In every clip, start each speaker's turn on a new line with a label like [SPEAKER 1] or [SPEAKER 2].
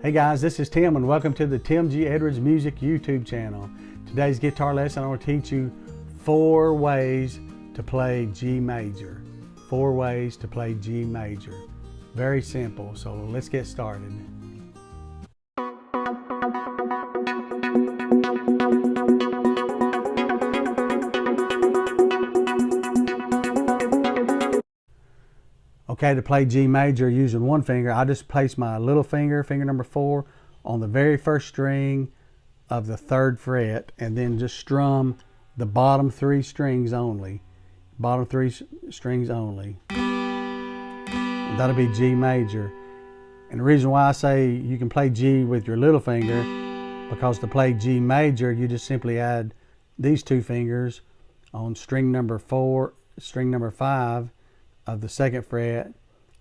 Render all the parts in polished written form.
[SPEAKER 1] Hey guys, this is Tim and welcome to the Tim G. Edwards Music YouTube channel. Today's guitar lesson, I want to teach you 4 ways to play G major. 4 ways to play G major. Very simple, so let's get started. Okay, to play G major using one finger, I just place my little finger, finger number 4, on the very first string of the 3rd fret, and then just strum the bottom 3 strings only. Bottom 3 strings only. And that'll be G major. And the reason why I say you can play G with your little finger, because to play G major, you just simply add these 2 fingers on string number 4, string number 5, of the 2nd fret,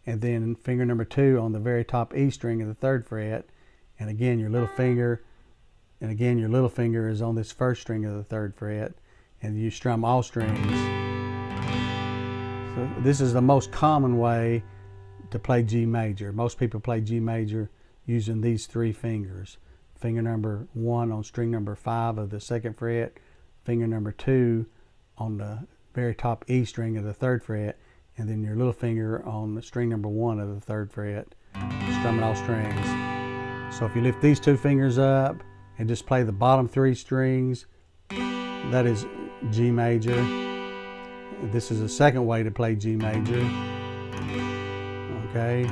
[SPEAKER 1] and then finger number 2 on the very top E string of the 3rd fret, and again your little finger is on this 1st string of the 3rd fret, and you strum all strings. So this is the most common way to play G major. Most people play G major using these 3 fingers. Finger number 1 on string number 5 of the 2nd fret, finger number 2 on the very top E string of the 3rd fret, and then your little finger on the string number 1 of the 3rd fret, strumming all strings. So if you lift these 2 fingers up and just play the bottom 3 strings, that is G major. This is the 2nd way to play G major. Okay.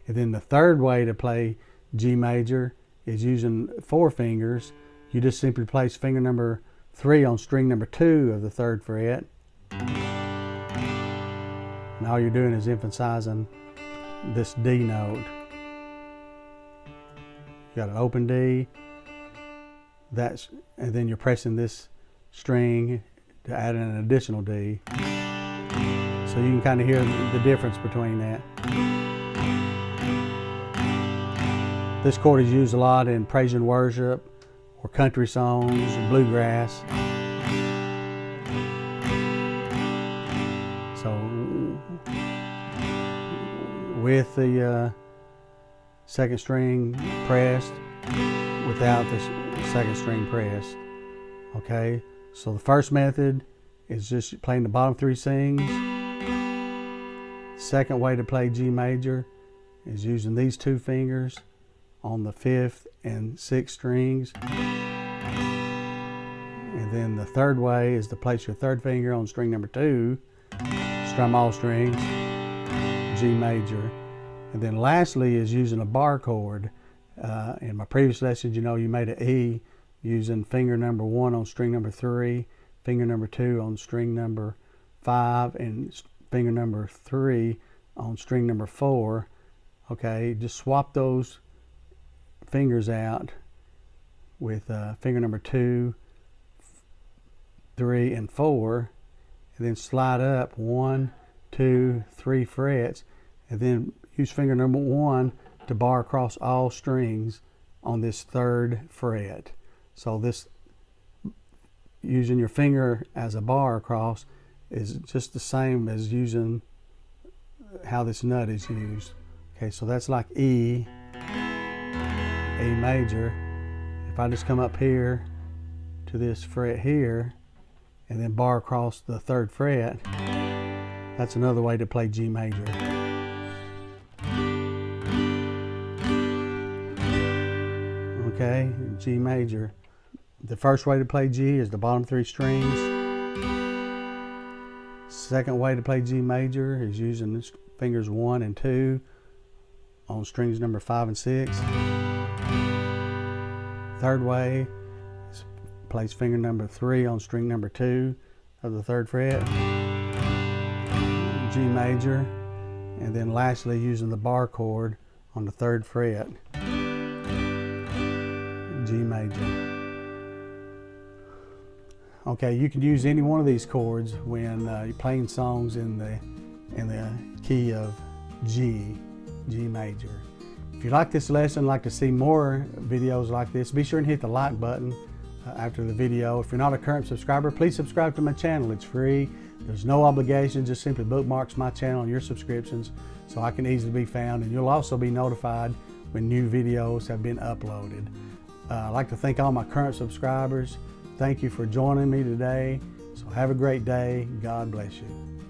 [SPEAKER 1] And then the 3rd way to play G major is using 4 fingers. You just simply place finger number 3 on string number 2 of the 3rd fret. And all you're doing is emphasizing this D note. You got an open D, and then you're pressing this string to add an additional D. So you can kind of hear the difference between that. This chord is used a lot in praise and worship, or country songs, bluegrass. So with the 2nd string pressed, without the 2nd string pressed. Okay, so the first method is just playing the bottom 3 strings. 2nd way to play G major is using these 2 fingers on the 5th and 6th strings. And then the 3rd way is to place your 3rd finger on string number 2, strum all strings, G major. And then lastly is using a bar chord. In my previous lessons, you know, you made an E using finger number 1 on string number 3, finger number 2 on string number 5, and finger number 3 on string number 4. Okay, just swap those fingers out with finger number 2, 3, and 4, and then slide up 1, 2, 3 frets, and then use finger number 1 to bar across all strings on this 3rd fret. So this, using your finger as a bar across, is just the same as using how this nut is used. Okay, so that's like E major. If I just come up here to this fret here and then bar across the 3rd fret, that's another way to play G major. Okay, G major. The first way to play G is the bottom 3 strings. 2nd way to play G major is using the fingers 1 and 2 on strings number 5 and 6. 3rd way is place finger number 3 on string number 2 of the 3rd fret, G major, and then lastly using the bar chord on the 3rd fret, G major. Okay, you can use any one of these chords when you're playing songs in the key of G major. If you like this lesson, like to see more videos like this, be sure and hit the like button after the video. If you're not a current subscriber, please subscribe to my channel. It's free. There's no obligation, just simply bookmarks my channel and your subscriptions so I can easily be found, and you'll also be notified when new videos have been uploaded. I'd like to thank all my current subscribers. Thank you for joining me today. So have a great day. God bless you.